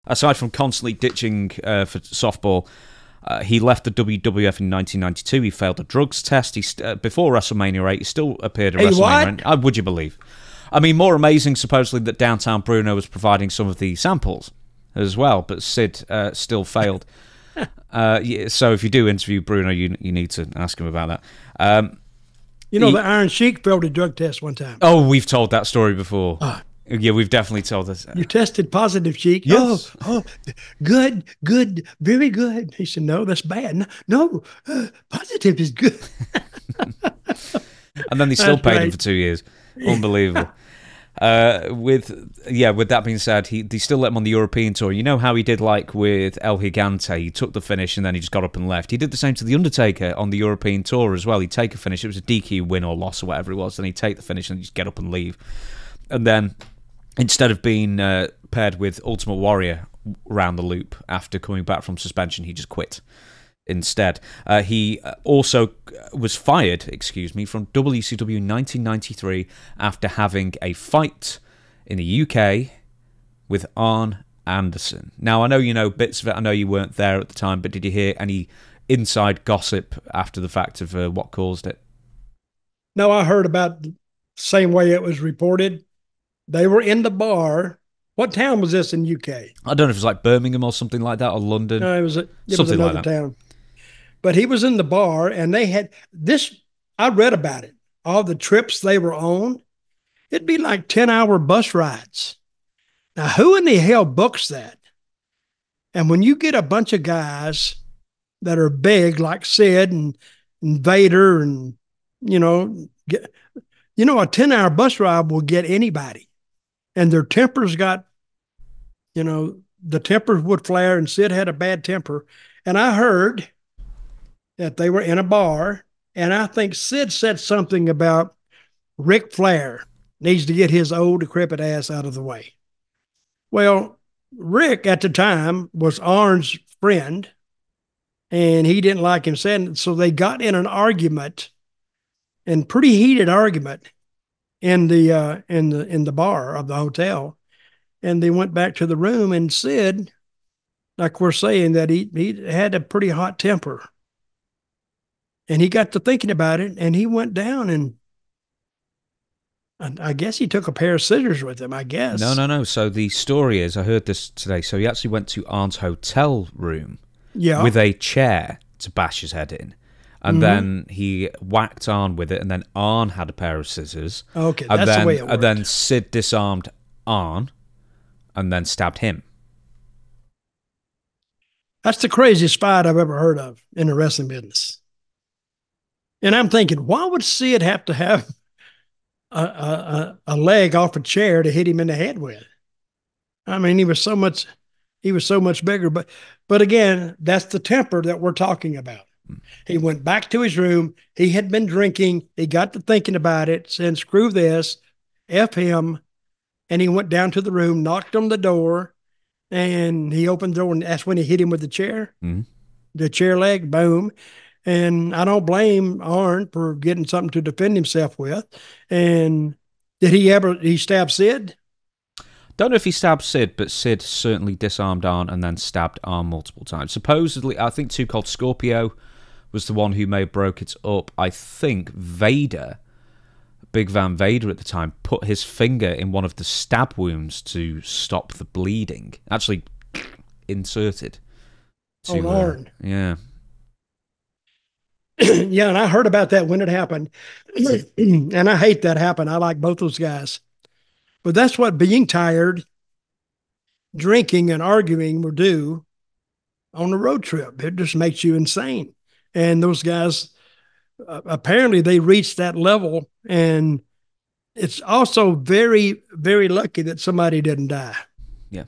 aside from constantly ditching for softball, he left the WWF in 1992. He failed a drugs test. Before WrestleMania 8, he still appeared at WrestleMania. What? Would you believe? I mean, more amazing, supposedly, that Downtown Bruno was providing some of the samples as well, but Sid still failed. So if you do interview Bruno, you need to ask him about that. The Iron Sheik failed a drug test one time. Oh, we've told that story before. Yeah, we've definitely told this. You tested positive, Sheik? Yes. Oh, good, very good. He said, no, that's bad. No, positive is good. And then they still paid him for 2 years. Unbelievable. With that being said, they still let him on the European tour. You know how he did like with El Gigante? He took the finish and then he just got up and left. He did the same to The Undertaker on the European tour as well. He'd take a finish. It was a DQ win or loss or whatever it was. Then he'd take the finish and just get up and leave. And then instead of being paired with Ultimate Warrior around the loop after coming back from suspension, he just quit instead. He also was fired, from WCW in 1993 after having a fight in the UK with Arn Anderson. Now, I know you know bits of it. I know you weren't there at the time, but did you hear any inside gossip after the fact of what caused it? No, I heard about the same way it was reported. They were in the bar. What town was this in UK? I don't know if it was like Birmingham or something like that, or London. No, it was another like town. But he was in the bar, and they had this. I read about it. All the trips they were on, it'd be like 10-hour bus rides. Now, who in the hell books that? And when you get a bunch of guys that are big, like Sid and Vader, and a 10-hour bus ride will get anybody. And their tempers got, the tempers would flare, and Sid had a bad temper. And I heard that they were in a bar, and I think Sid said something about Ric Flair needs to get his old decrepit ass out of the way. Well, Rick at the time was Arn's friend, and he didn't like him saying it, so they got in an argument, and pretty heated argument in the bar of the hotel, and they went back to the room, and Sid, like we're saying, that he had a pretty hot temper. And he got to thinking about it, and he went down, and I guess he took a pair of scissors with him, I guess. No. So the story is, I heard this today, so he actually went to Arn's hotel room with a chair to bash his head in. And then he whacked Arn with it, and then Arn had a pair of scissors. Okay, that's the way it worked. And then Sid disarmed Arn and then stabbed him. That's the craziest fight I've ever heard of in the wrestling business. And I'm thinking, why would Sid have to have a leg off a chair to hit him in the head with? I mean, he was so much bigger. But again, that's the temper that we're talking about. He went back to his room. He had been drinking. He got to thinking about it, said, screw this, F him. And he went down to the room, knocked on the door, and he opened the door, and that's when he hit him with the chair. The chair leg, boom. And I don't blame Arn for getting something to defend himself with. And did he stab Sid? Don't know if he stabbed Sid, but Sid certainly disarmed Arn and then stabbed Arn multiple times. Supposedly, I think Too Cold Scorpio was the one who may have broke it up. I think Vader, Big Van Vader at the time, put his finger in one of the stab wounds to stop the bleeding. Actually inserted. To Arn. Yeah. Yeah, and I heard about that when it happened. And I hate that happened. I like both those guys. But that's what being tired, drinking, and arguing will do on a road trip. It just makes you insane. And those guys, apparently they reached that level. And it's also very, very lucky that somebody didn't die. Yeah.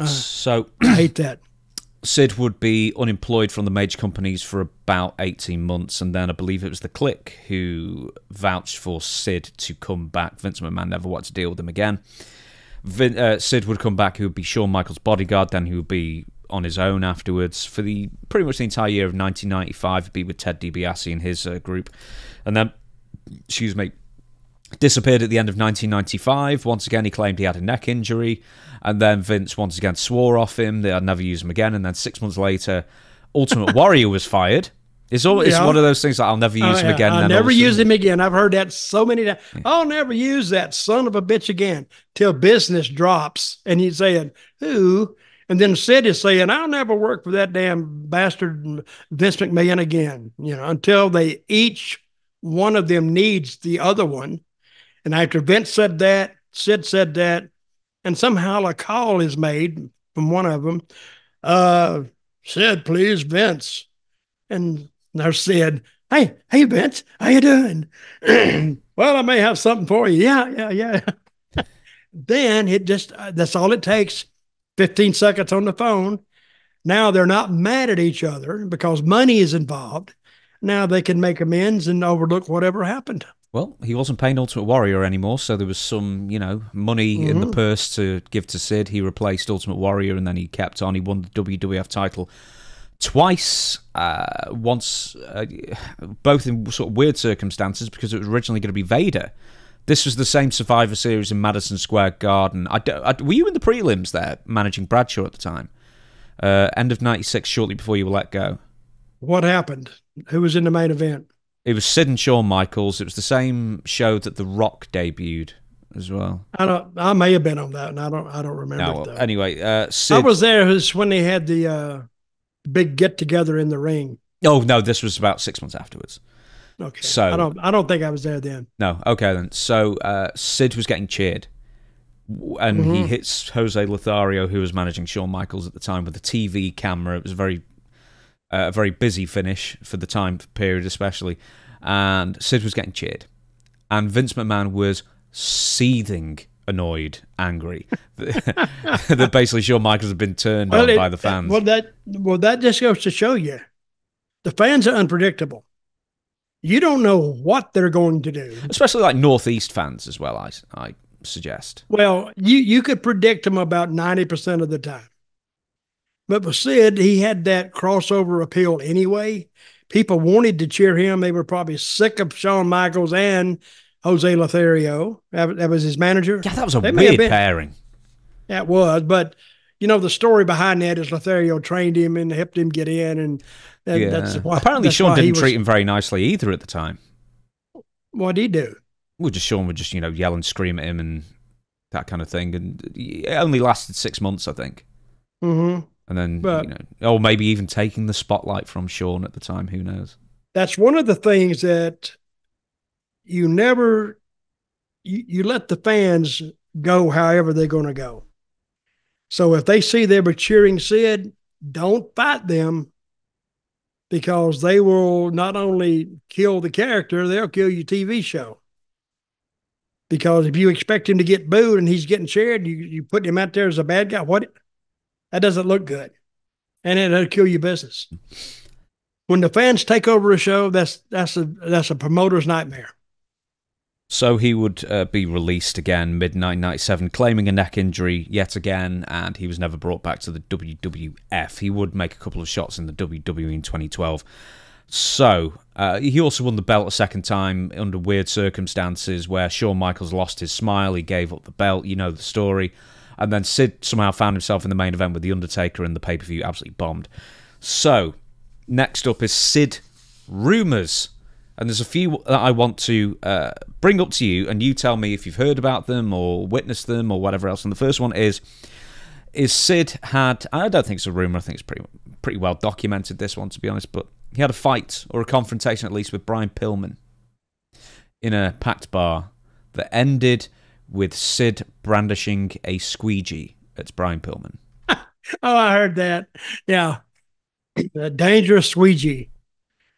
So I hate that. Sid would be unemployed from the major companies for about 18 months, and then I believe it was the Clique who vouched for Sid to come back. Vince McMahon never wanted to deal with him again. Sid would come back, who would be Shawn Michaels' bodyguard, then he would be on his own afterwards. For pretty much the entire year of 1995, he'd be with Ted DiBiase and his group. And then, Disappeared at the end of 1995. Once again, he claimed he had a neck injury. And then Vince once again swore off him that I'd never use him again. And then 6 months later, Ultimate Warrior was fired. It's one of those things that I'll never use him again. I'll never use him again. I've heard that so many times. Yeah. I'll never use that son of a bitch again till business drops. And he's saying, who? And then Sid is saying, I'll never work for that damn bastard Vince McMahon again, until they each one of them needs the other one. And after Vince said that, Sid said that, and somehow a call is made from one of them. Sid, please, Vince. And there's Sid. Hey, Vince, how you doing? Well, I may have something for you. Yeah. Then it just, that's all it takes. 15 seconds on the phone. Now they're not mad at each other because money is involved. Now they can make amends and overlook whatever happened. Well, he wasn't paying Ultimate Warrior anymore, so there was some, money in the purse to give to Sid. He replaced Ultimate Warrior, and then he kept on. He won the WWF title twice, once, both in sort of weird circumstances, because it was originally going to be Vader. This was the same Survivor Series in Madison Square Garden. Were you in the prelims there, managing Bradshaw at the time? End of 96, shortly before you were let go. What happened? Who was in the main event? It was Sid and Shawn Michaels. It was the same show that The Rock debuted as well. I may have been on that, and I don't remember. No, it, though. Anyway, Sid. I was there when they had the big get together in the ring. Oh no, this was about 6 months afterwards. Okay. So I don't think I was there then. No. Okay then. So Sid was getting cheered, and he hits Jose Lothario, who was managing Shawn Michaels at the time, with a TV camera. It was a very busy finish for the time period, especially. And Sid was getting cheered, and Vince McMahon was seething, annoyed, angry that basically Shawn Michaels had been turned on by the fans. That just goes to show you, the fans are unpredictable. You don't know what they're going to do. Especially like Northeast fans as well, I suggest. Well, you could predict them about 90% of the time. But with Sid, he had that crossover appeal anyway. People wanted to cheer him. They were probably sick of Shawn Michaels and Jose Lothario. That was his manager. Yeah, that was a weird pairing. Yeah, it was. But, the story behind that is Lothario trained him and helped him get in. And that's why. Apparently, Shawn didn't treat him very nicely either at the time. What did he do? Well, Shawn would just, yell and scream at him and that kind of thing. And it only lasted 6 months, I think. Mm-hmm. And then, or maybe even taking the spotlight from Shawn at the time. Who knows? That's one of the things that you never, you let the fans go however they're going to go. So if they see they were cheering Sid, don't fight them, because they will not only kill the character, they'll kill your TV show. Because if you expect him to get booed and he's getting cheered, you put him out there as a bad guy. That doesn't look good. And it'll kill your business. When the fans take over a show, that's a promoter's nightmare. So he would be released again mid-1997, claiming a neck injury yet again, and he was never brought back to the WWF. He would make a couple of shots in the WWE in 2012. So he also won the belt a second time under weird circumstances where Shawn Michaels lost his smile. He gave up the belt. You know the story. And then Sid somehow found himself in the main event with The Undertaker, and the pay-per-view absolutely bombed. So, next up is Sid Rumours. And there's a few that I want to bring up to you, and you tell me if you've heard about them or witnessed them or whatever else. And the first one is Sid had, I don't think it's a rumour, I think it's pretty well documented, this one, to be honest, but he had a fight, or a confrontation at least, with Brian Pillman in a packed bar that ended with Sid brandishing a squeegee at Brian Pillman. Oh, I heard that. Yeah. A dangerous squeegee.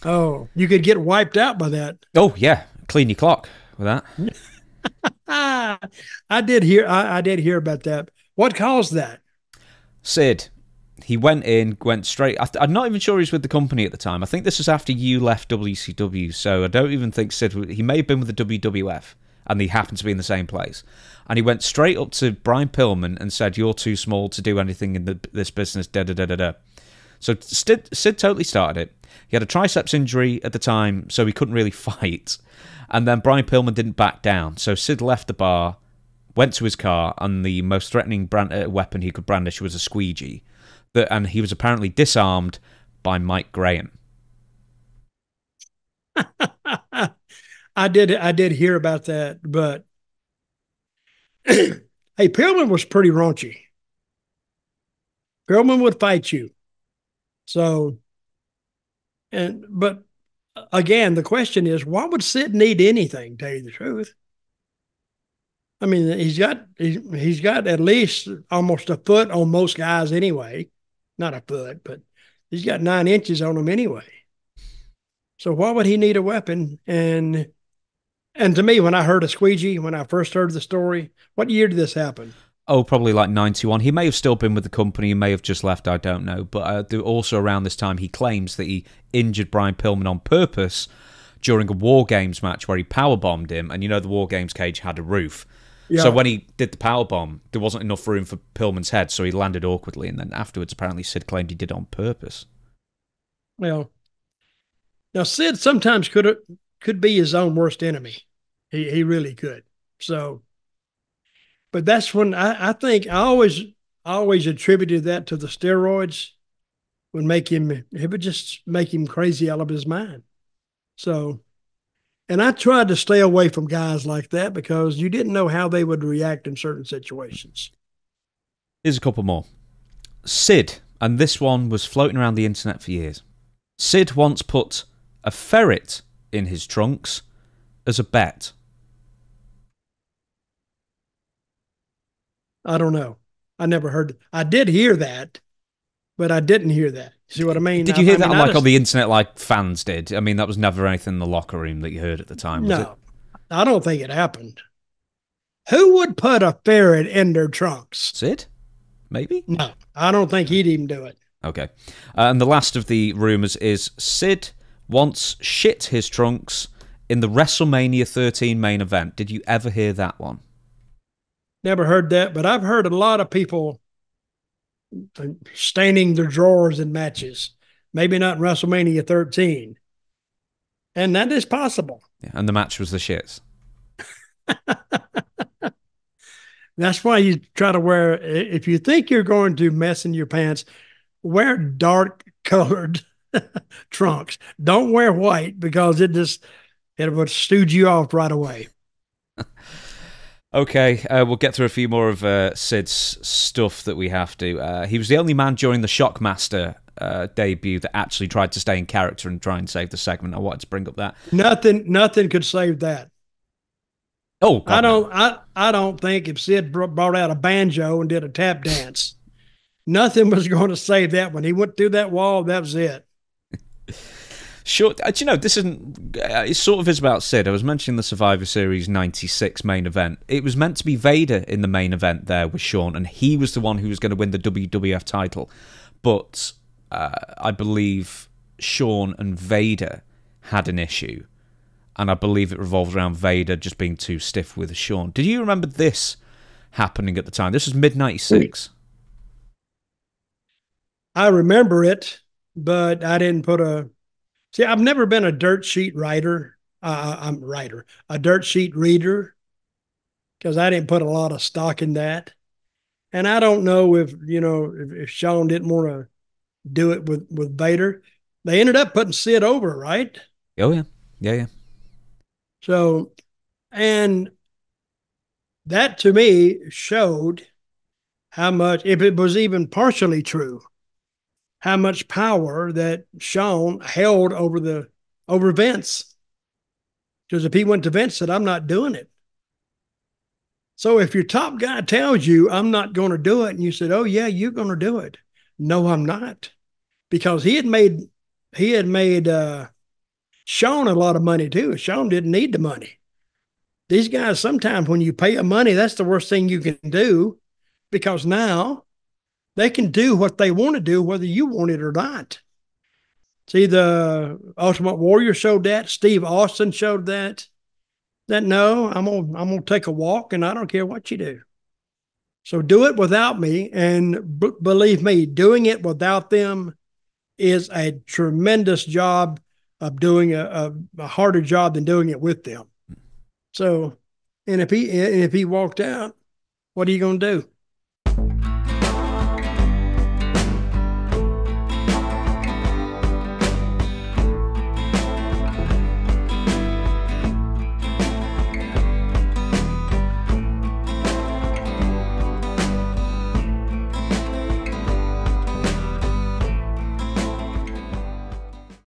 Oh, you could get wiped out by that. Oh, yeah. Clean your clock with that. I did hear about that. What caused that? Sid. He went straight. I'm not even sure he was with the company at the time. I think this was after you left WCW, so I don't even think he may have been with the WWF. And they happened to be in the same place. And he went straight up to Brian Pillman and said, "You're too small to do anything in this business, da-da-da-da-da." So Sid totally started it. He had a triceps injury at the time, so he couldn't really fight. And then Brian Pillman didn't back down. So Sid left the bar, went to his car, and the most threatening weapon he could brandish was a squeegee. And he was apparently disarmed by Mike Graham. I did hear about that, but hey, Pillman was pretty raunchy. Pillman would fight you. So, but again, the question is, why would Sid need anything? Tell you the truth. I mean, he's got at least almost a foot on most guys anyway. Not a foot, but he's got 9 inches on him anyway. So why would he need a weapon? And to me, when I heard a squeegee, when I first heard the story, what year did this happen? Oh, probably like 91. He may have still been with the company. He may have just left. I don't know. But also around this time, he claims that he injured Brian Pillman on purpose during a War Games match where he powerbombed him. And the War Games cage had a roof. Yeah. So when he did the powerbomb, there wasn't enough room for Pillman's head, so he landed awkwardly. And then afterwards, apparently, Sid claimed he did it on purpose. Well, now Sid sometimes could be his own worst enemy. He really could. So, but that's when I think I always attributed that to the steroids. It would just make him crazy out of his mind. So, and I tried to stay away from guys like that because you didn't know how they would react in certain situations. Here's a couple more. Sid, and this one was floating around the internet for years. Sid once put a ferret in his trunks as a bet. I don't know. I never heard. I did hear that, but I didn't hear that. See what I mean? Did you hear that on the internet like fans did? I mean, that was never anything in the locker room that you heard at the time, was it? I don't think it happened. Who would put a ferret in their trunks? Sid? Maybe? No, I don't think he'd even do it. Okay. And the last of the rumours is Sid once shit his trunks in the WrestleMania 13 main event. Did you ever hear that one? Never heard that, but I've heard a lot of people staining their drawers in matches. Maybe not WrestleMania 13. And that is possible. Yeah, and the match was the shits. That's why you try to wear, if you think you're going to mess in your pants, wear dark colored trunks. Don't wear white because it would stooge you off right away. Okay, we'll get through a few more of Sid's stuff that we have to. He was the only man during the Shockmaster debut that actually tried to stay in character and try and save the segment. I wanted to bring up that. Nothing could save that. Oh, God, I don't think if Sid brought out a banjo and did a tap dance, nothing was going to save that. When he went through that wall, that was it. Sure, this isn't. It sort of is about Sid. I was mentioning the Survivor Series '96 main event. It was meant to be Vader in the main event there with Shawn, and he was the one who was going to win the WWF title. But I believe Shawn and Vader had an issue, and I believe it revolved around Vader just being too stiff with Shawn. Did you remember this happening at the time? This was mid '96. I remember it, but I didn't put a. See, I've never been a dirt sheet writer. A dirt sheet reader, because I didn't put a lot of stock in that. And I don't know if Shawn didn't want to do it with Vader. They ended up putting Sid over, right? Oh, yeah. Yeah. So, and that to me showed how much, if it was even partially true, how much power that Shawn held over Vince. Because if he went to Vince and said, I'm not doing it. So if your top guy tells you, I'm not going to do it, and you said, oh, yeah, you're going to do it. No, I'm not. Because he had made Shawn a lot of money too. Shawn didn't need the money. These guys, sometimes when you pay them money, that's the worst thing you can do, because now they can do what they want to do, whether you want it or not. See, the Ultimate Warrior showed that. Steve Austin showed that. That no, I'm gonna take a walk, and I don't care what you do. So do it without me, and believe me, doing it without them is a tremendous job of doing a harder job than doing it with them. So, and if he walked out, what are you going to do?